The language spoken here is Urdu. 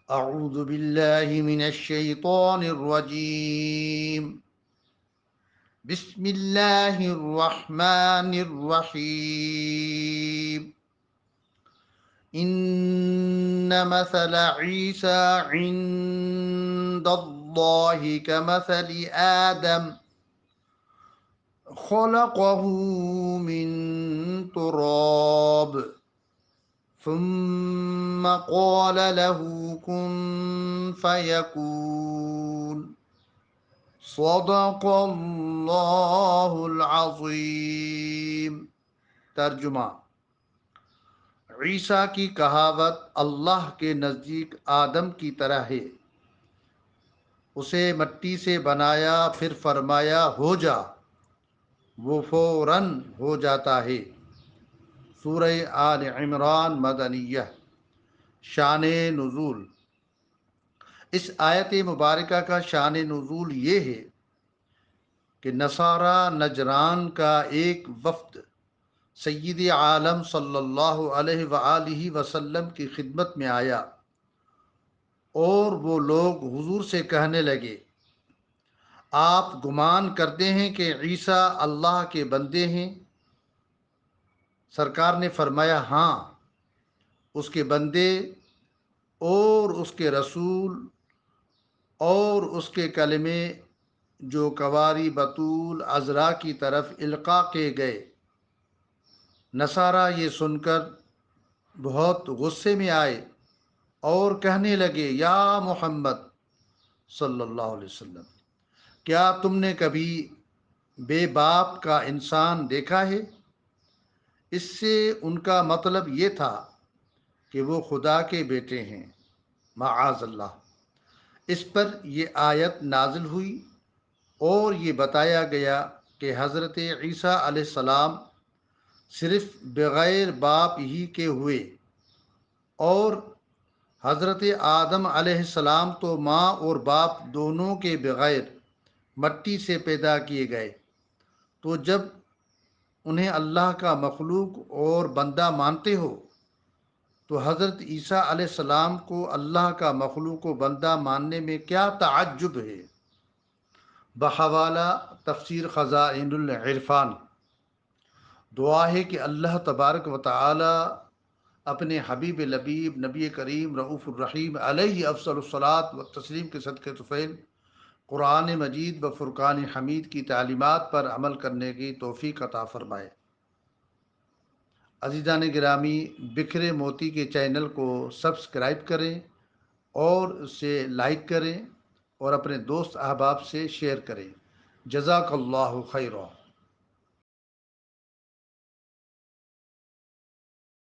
اعوذ باللہ من الشیطان الرجیم بسم اللہ الرحمن الرحیم ان مثل عیسی عند اللہ کمثل آدم خلقه من تراب ثم قال له كن فيكون صدق اللہ العظیم۔ ترجمہ: عیسیٰ کی کہاوت اللہ کے نزدیک آدم کی طرح ہے۔ اسے مٹی سے بنایا پھر فرمایا ہو جا، وہ فوراً ہو جاتا ہے۔ سورہ آل عمران مدنیہ۔ شان نزول۔ اس آیت مبارکہ کا شان نزول یہ ہے کہ نصارہ نجران کا ایک وفد سید عالم صلی اللہ علیہ وآلہ وسلم کی خدمت میں آیا اور وہ لوگ حضور سے کہنے لگے، آپ گمان کرتے ہیں کہ عیسیٰ اللہ کے بندے ہیں؟ سرکار نے فرمایا ہاں، اس کے بندے اور اس کے رسول اور اس کے کلمے جو کواری بطول عذرا کی طرف القاء کیے گئے۔ نصارہ یہ سن کر بہت غصے میں آئے اور کہنے لگے، یا محمد صلی اللہ علیہ وسلم، کیا تم نے کبھی بے باپ کا انسان دیکھا ہے؟ اس سے ان کا مطلب یہ تھا کہ وہ خدا کے بیٹے ہیں، معاذ اللہ۔ اس پر یہ آیت نازل ہوئی اور یہ بتایا گیا کہ حضرت عیسیٰ علیہ السلام صرف بغیر باپ ہی کے ہوئے اور حضرت آدم علیہ السلام تو ماں اور باپ دونوں کے بغیر مٹی سے پیدا کیے گئے۔ تو جب انہیں اللہ کا مخلوق اور بندہ مانتے ہو تو حضرت عیسیٰ علیہ السلام کو اللہ کا مخلوق و بندہ ماننے میں کیا تعجب ہے؟ بحوالہ تفسیر خزائن العرفان۔ دعا ہے کہ اللہ تبارک و تعالی اپنے حبیب لبیب نبی کریم رؤوف الرحیم علیہ افضل الصلاۃ و تسلیم کے صدقے طفیل قرآن مجید و فرقان حمید کی تعلیمات پر عمل کرنے کی توفیق عطا فرمائے۔ عزیزان گرامی، بکھرے موتی کے چینل کو سبسکرائب کریں اور اسے لائک کریں اور اپنے دوست احباب سے شیئر کریں۔ جزاک اللہ خیرا۔